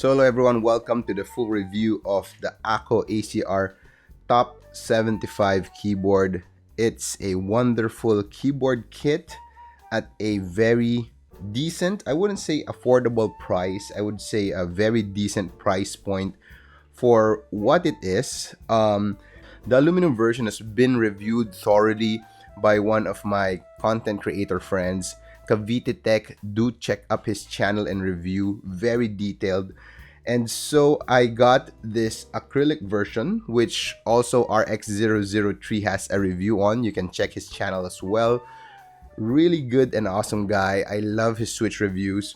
So hello everyone, welcome to the full review of the Akko ACR Top 75 keyboard. It's a wonderful keyboard kit at a very decent, I wouldn't say affordable price, I would say a very decent price point for what it is. The aluminum version has been reviewed thoroughly by one of my content creator friends, Cavite Tech. Do check up his channel and review, very detailed. And so I got this acrylic version, which also RX003 has a review on. You can check his channel as well. Really good and awesome guy. I love his Switch reviews.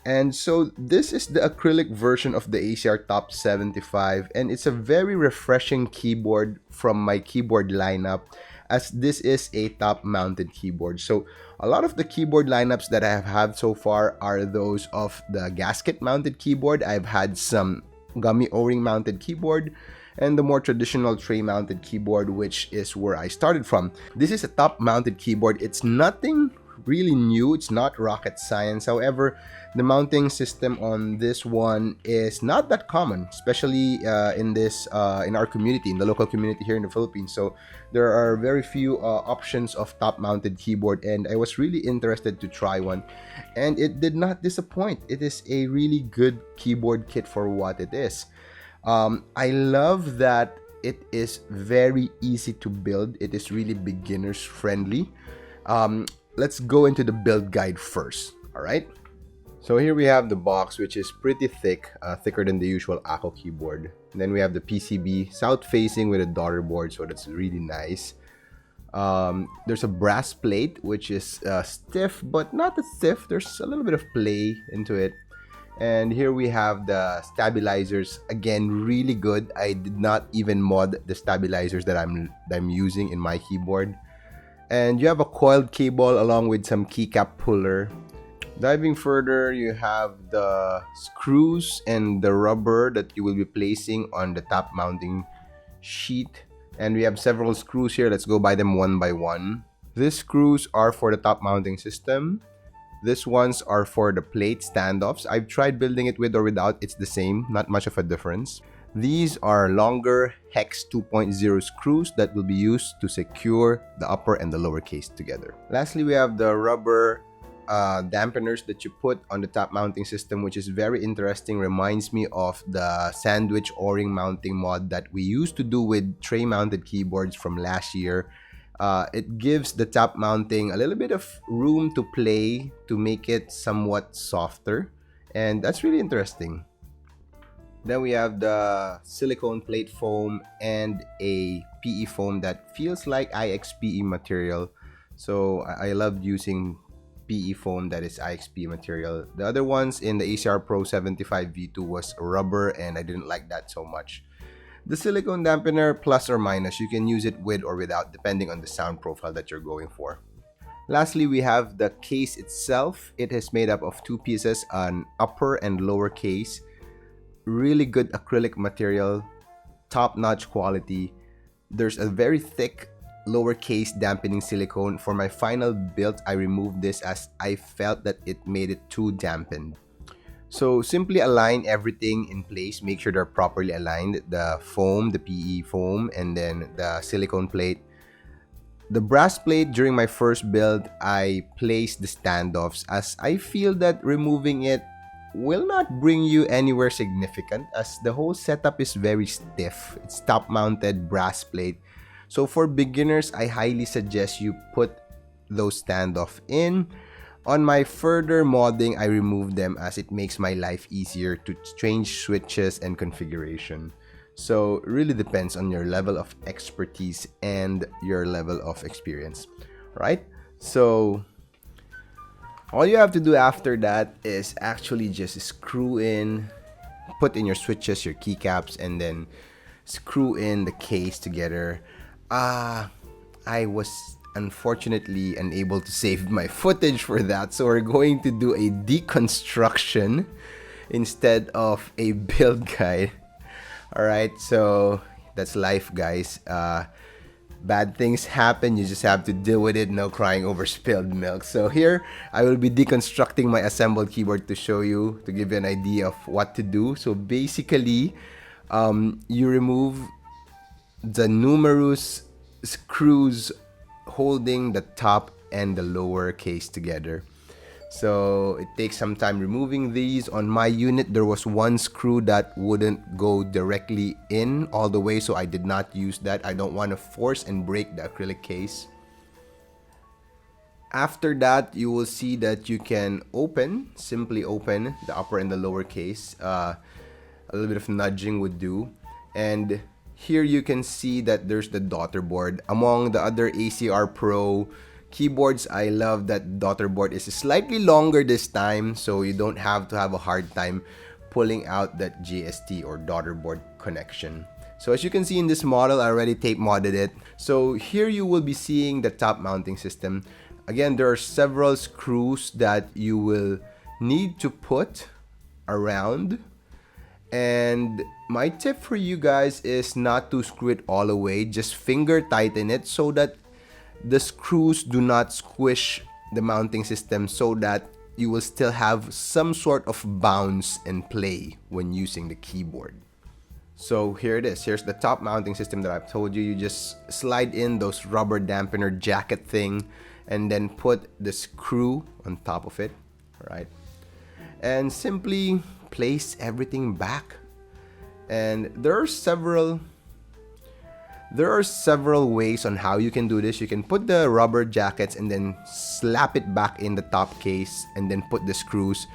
And so this is the acrylic version of the ACR Top 75, and it's a very refreshing keyboard from my keyboard lineup, as this is a top mounted keyboard. So a lot of the keyboard lineups that I have had so far are those of the gasket mounted keyboard. I've had some gummy O-ring mounted keyboard and the more traditional tray mounted keyboard, which is where I started from. This is a top mounted keyboard. It's nothing really new, it's not rocket science. However, the mounting system on this one is not that common, especially in our community, in the local community here in the Philippines. So there are very few options of top mounted keyboard, and I was really interested to try one, and it did not disappoint. It is a really good keyboard kit for what it is. I love that it is very easy to build. It is really beginners friendly. Let's go into the build guide first. All right. So here we have the box, which is pretty thick, thicker than the usual Akko keyboard. And then we have the PCB, south facing with a daughter board, so that's really nice. There's a brass plate, which is stiff, but not as stiff. There's a little bit of play into it. And here we have the stabilizers. Again, really good. I did not even mod the stabilizers that I'm using in my keyboard. And you have a coiled cable along with some keycap puller. Diving further, you have the screws and the rubber that you will be placing on the top mounting sheet. And we have several screws here. Let's go by them one by one. These screws are for the top mounting system. These ones are for the plate standoffs. I've tried building it with or without. It's the same, not much of a difference. These are longer Hex 2.0 screws that will be used to secure the upper and the lower case together. Lastly, we have the rubber dampeners that you put on the top mounting system, which is very interesting. Reminds me of the sandwich O-ring mounting mod that we used to do with tray mounted keyboards from last year. It gives the top mounting a little bit of room to play to make it somewhat softer, and that's really interesting. Then we have the silicone plate foam and a PE foam that feels like IXPE material. So I loved using PE foam that is IXPE material. The other ones in the ACR Pro 75 V2 was rubber, and I didn't like that so much. The silicone dampener, plus or minus, you can use it with or without depending on the sound profile that you're going for. Lastly, we have the case itself. It is made up of two pieces, an upper and lower case. Really good acrylic material, top-notch quality. There's a very thick lower case dampening silicone. For my final build, I removed this as I felt that it made it too dampened. So simply align everything in place, make sure they're properly aligned, the foam, the PE foam, and then the silicone plate. The brass plate, during my first build, I placed the standoffs as I feel that removing it will not bring you anywhere significant, as the whole setup is very stiff. It's top mounted brass plate. So for beginners, I highly suggest you put those standoff in. On my further modding, I removed them as it makes my life easier to change switches and configuration. So it really depends on your level of expertise and your level of experience, right? So all you have to do after that is actually just screw in, put in your switches, your keycaps, and then screw in the case together. I was unfortunately unable to save my footage for that, so we're going to do a deconstruction instead of a build guide. Alright, so that's life, guys. bad things happen, you just have to deal with it, no crying over spilled milk. So here I will be deconstructing my assembled keyboard to show you, to give you an idea of what to do. So basically, you remove the numerous screws holding the top and the lower case together. So it takes some time removing these. On my unit, there was one screw that wouldn't go directly in all the way, so I did not use that. I don't want to force and break the acrylic case. After that, you will see that you can simply open the upper and the lower case. A little bit of nudging would do. And here you can see that there's the daughter board. Among the other ACR Pro keyboards, I love that daughter board is slightly longer this time, so you don't have to have a hard time pulling out that GST or daughter board connection. So as you can see in this model, I already tape modded it. So here you will be seeing the top mounting system. Again, there are several screws that you will need to put around. And my tip for you guys is not to screw it all the way. Just finger tighten it so that the screws do not squish the mounting system, so that you will still have some sort of bounce and play when using the keyboard. So here it is. Here's the top mounting system that I've told you. You just slide in those rubber dampener jacket thing and then put the screw on top of it, right? And simply place everything back. And there are several ways on how you can do this. You can put the rubber jackets and then slap it back in the top case and then put the screws.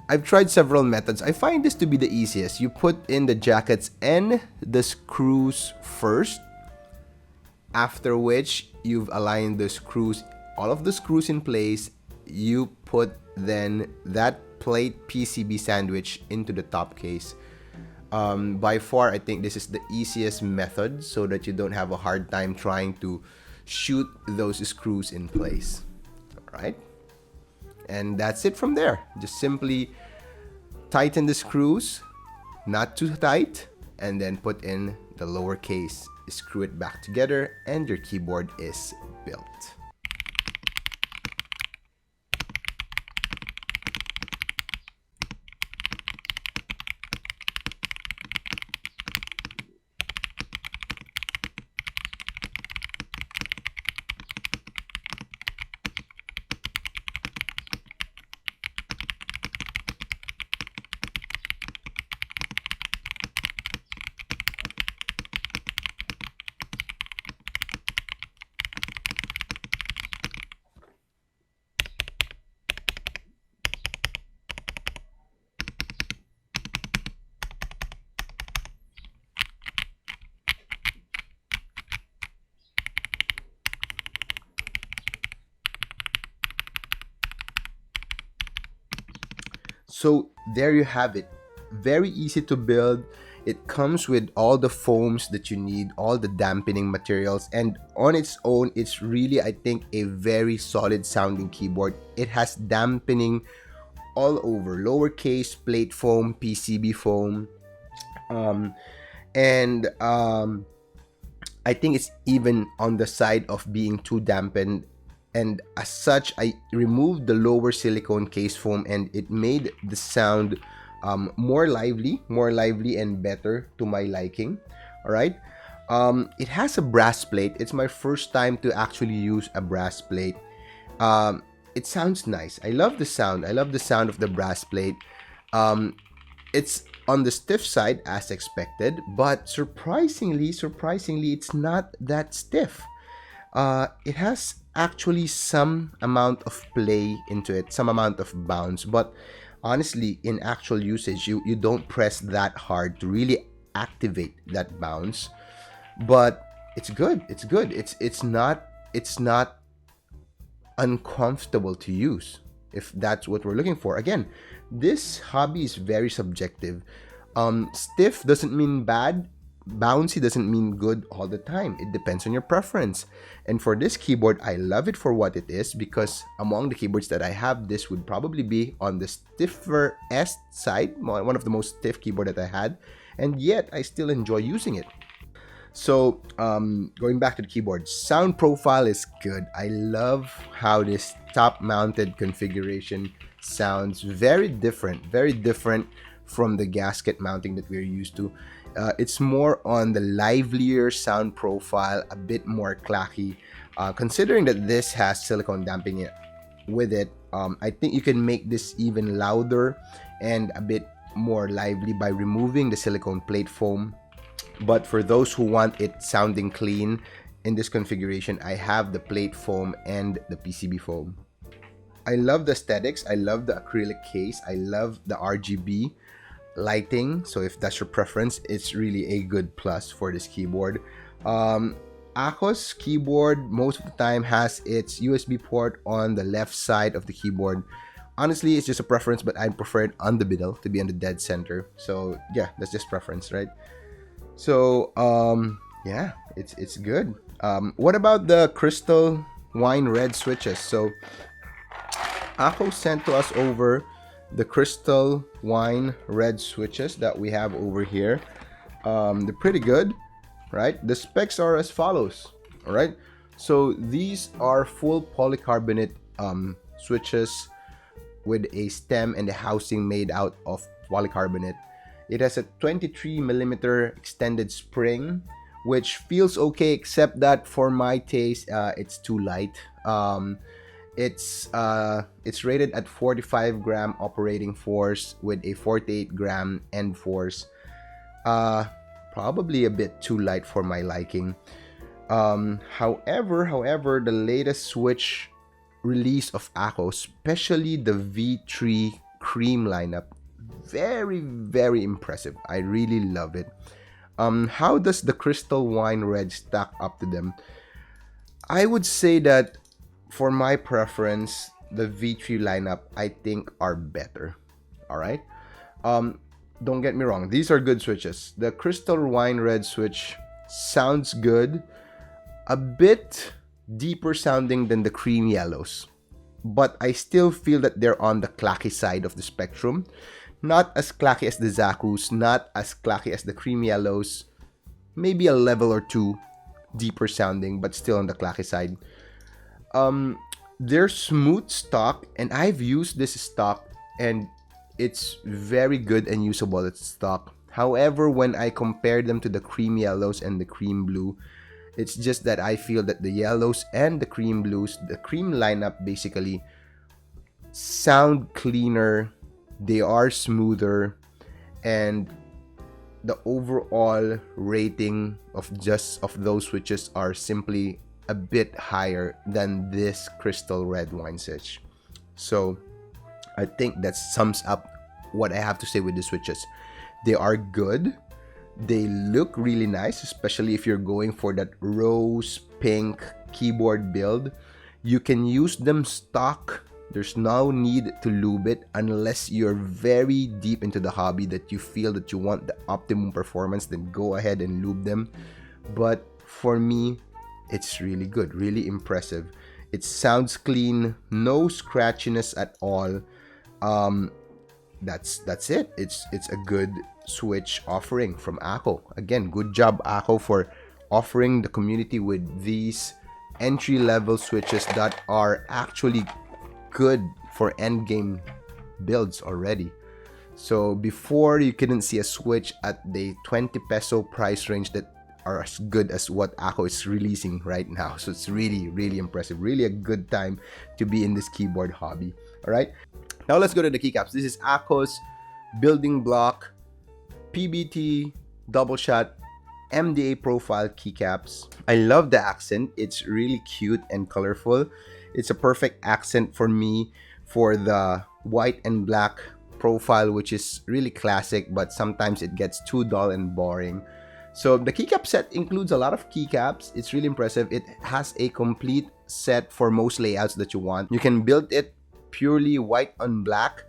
I've tried several methods. I find this to be the easiest. You put in the jackets and the screws first, after which you've aligned the screws, all of the screws in place. You put then that plate PCB sandwich into the top case. By far, I think this is the easiest method, so that you don't have a hard time trying to shoot those screws in place. All right, and that's it from there. Just simply tighten the screws, not too tight, and then put in the lower case, screw it back together, and your keyboard is built. So there you have it. Very easy to build. It comes with all the foams that you need, all the dampening materials, and on its own, it's really, I think, a very solid sounding keyboard. It has dampening all over, lowercase, plate foam, PCB foam, and I think it's even on the side of being too dampened. And as such, I removed the lower silicone case foam, and it made the sound more lively and better to my liking. All right. It has a brass plate. It's my first time to actually use a brass plate. It sounds nice. I love the sound. I love the sound of the brass plate. It's on the stiff side as expected, but surprisingly, it's not that stiff. It has actually some amount of play into it, some amount of bounce, but honestly, in actual usage, you don't press that hard to really activate that bounce. But it's good. It's not uncomfortable to use, if that's what we're looking for. Again, this hobby is very subjective. Stiff doesn't mean bad. Bouncy doesn't mean good all the time. It depends on your preference. And for this keyboard, I love it for what it is, because among the keyboards that I have, this would probably be on the stiffer side, one of the most stiff keyboard that I had, and yet I still enjoy using it. So going back to the keyboard, sound profile is good. I love how this top mounted configuration sounds very different from the gasket mounting that we're used to. It's more on the livelier sound profile, a bit more clacky. Considering that this has silicone damping with it, I think you can make this even louder and a bit more lively by removing the silicone plate foam. But for those who want it sounding clean, in this configuration, I have the plate foam and the PCB foam. I love the aesthetics. I love the acrylic case. I love the RGB lighting. So if that's your preference, it's really a good plus for this keyboard. Akko's keyboard most of the time has its USB port on the left side of the keyboard. Honestly, it's just a preference, but I prefer it on the middle to be on the dead center. So yeah, that's just preference, right? So yeah, it's good. What about the crystal wine red switches? So Akko sent to us over the crystal wine red switches that we have over here. They're pretty good, right? The specs are as follows. All right, so these are full polycarbonate switches with a stem and a housing made out of polycarbonate. It has a 23mm extended spring, which feels okay, except that for my taste, it's too light. It's rated at 45-gram operating force with a 48-gram end force. Probably a bit too light for my liking. However, the latest switch release of Akko, especially the V3 cream lineup, very impressive. I really love it. How does the crystal wine red stack up to them? I would say that for my preference, the V3 lineup I think are better. All right. Don't get me wrong, these are good switches. The crystal wine red switch sounds good, a bit deeper sounding than the cream yellows, but I still feel that they're on the clacky side of the spectrum. Not as clacky as the Zakus, not as clacky as the cream yellows, maybe a level or two deeper sounding, but still on the clacky side. They're smooth stock, and I've used this stock, and it's very good and usable at stock. However, when I compare them to the cream yellows and the cream blue, it's just that I feel that the yellows and the cream blues, the cream lineup basically, sound cleaner. They are smoother, and the overall rating of those switches are simply a bit higher than this crystal red wine switch. So I think that sums up what I have to say with the switches. They are good. They look really nice, especially if you're going for that rose pink keyboard build. You can use them stock. There's no need to lube it unless you're very deep into the hobby that you feel that you want the optimum performance, then go ahead and lube them. But for me, it's really good, really impressive. It sounds clean, no scratchiness at all. That's it. It's a good switch offering from Akko. Again, good job Akko for offering the community with these entry-level switches that are actually good for endgame builds already. So before, you couldn't see a switch at the 20 peso price range that are as good as what Akko is releasing right now. So it's really impressive. Really a good time to be in this keyboard hobby. All right. Now let's go to the keycaps. This is Akko's Building Block PBT double shot MDA profile keycaps. I love the accent. It's really cute and colorful. It's a perfect accent for me for the white and black profile, which is really classic, but sometimes it gets too dull and boring. So the keycap set includes a lot of keycaps. It's really impressive. It has a complete set for most layouts that you want. You can build it purely white on black,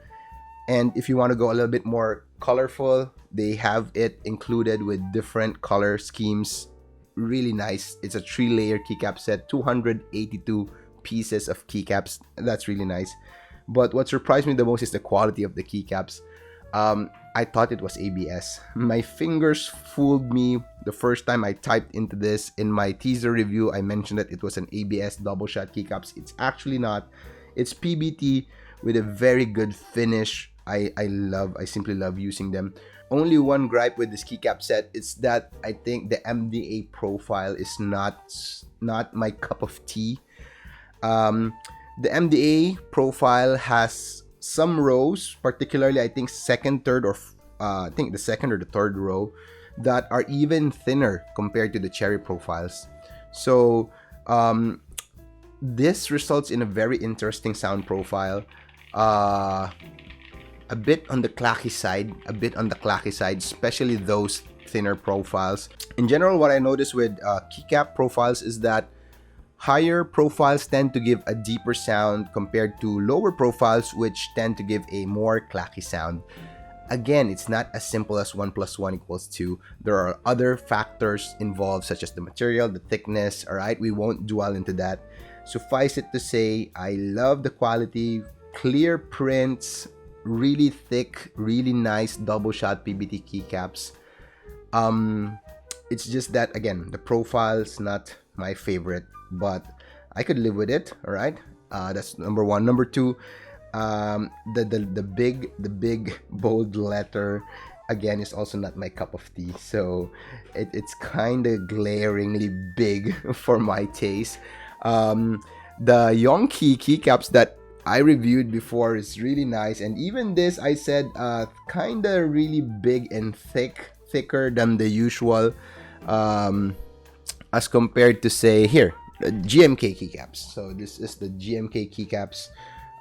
and if you want to go a little bit more colorful, they have it included with different color schemes. Really nice. It's a 3-layer keycap set, 282 pieces of keycaps. That's really nice. But what surprised me the most is the quality of the keycaps. I thought it was ABS. My fingers fooled me the first time I typed into this. In my teaser review, I mentioned that it was an ABS double shot keycaps. It's actually not. It's PBT with a very good finish. I simply love using them. Only one gripe with this keycap set is that I think the MDA profile is not my cup of tea. The MDA profile has some rows, particularly I think second, third, or I think the second or the third row, that are even thinner compared to the cherry profiles. So this results in a very interesting sound profile. A bit on the clacky side, especially those thinner profiles. In general, what I notice with keycap profiles is that higher profiles tend to give a deeper sound compared to lower profiles, which tend to give a more clacky sound. Again, it's not as simple as 1 + 1 = 2. There are other factors involved, such as the material, the thickness. All right, we won't dwell into that. Suffice it to say, I love the quality, clear prints, really thick, really nice double shot PBT keycaps. It's just that, again, the profile's not my favorite, but I could live with it. All right, that's number one. Number two, the big bold letter, again, is also not my cup of tea. So it's kind of glaringly big for my taste. The Yonki keycaps that I reviewed before is really nice, and even this, I said, kind of really big and thicker than the usual, as compared to, say, here, the GMK keycaps. So this is the GMK keycaps.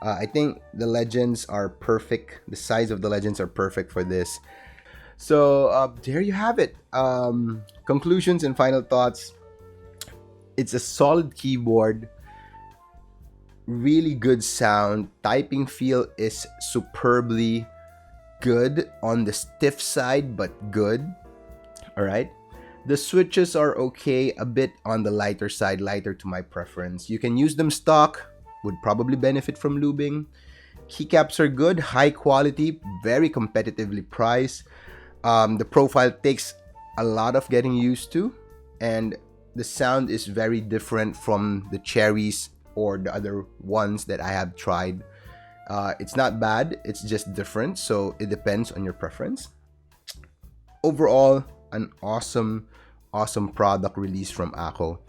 I think the legends are perfect. The size of the legends are perfect for this. So there you have it. Conclusions and final thoughts. It's a solid keyboard. Really good sound. Typing feel is superbly good, on the stiff side, but good. All right. The switches are okay, a bit on the lighter side, lighter to my preference. You can use them stock, would probably benefit from lubing. Keycaps are good, high quality, very competitively priced. The profile takes a lot of getting used to, and the sound is very different from the cherries or the other ones that I have tried. It's not bad, it's just different, so it depends on your preference. Overall, an awesome product release from Akko.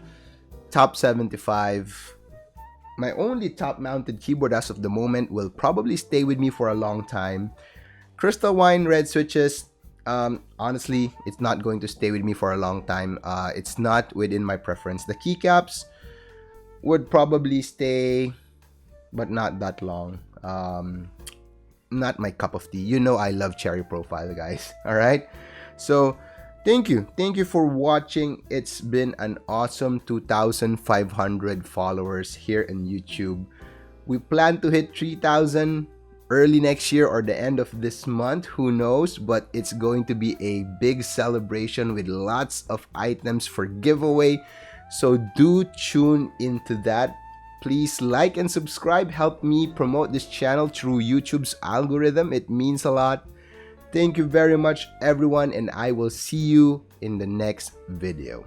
Top 75. My only top mounted keyboard as of the moment, will probably stay with me for a long time. Crystal Wine red switches, honestly, it's not going to stay with me for a long time. It's not within my preference. The keycaps would probably stay, but not that long. Not my cup of tea. You know I love cherry profile, guys. All right, so thank you for watching. It's been an awesome 2,500 followers here in YouTube. We plan to hit 3,000 early next year or the end of this month, who knows, but it's going to be a big celebration with lots of items for giveaway, so do tune into that. Please like and subscribe, help me promote this channel through YouTube's algorithm. It means a lot. Thank you very much, everyone, and I will see you in the next video.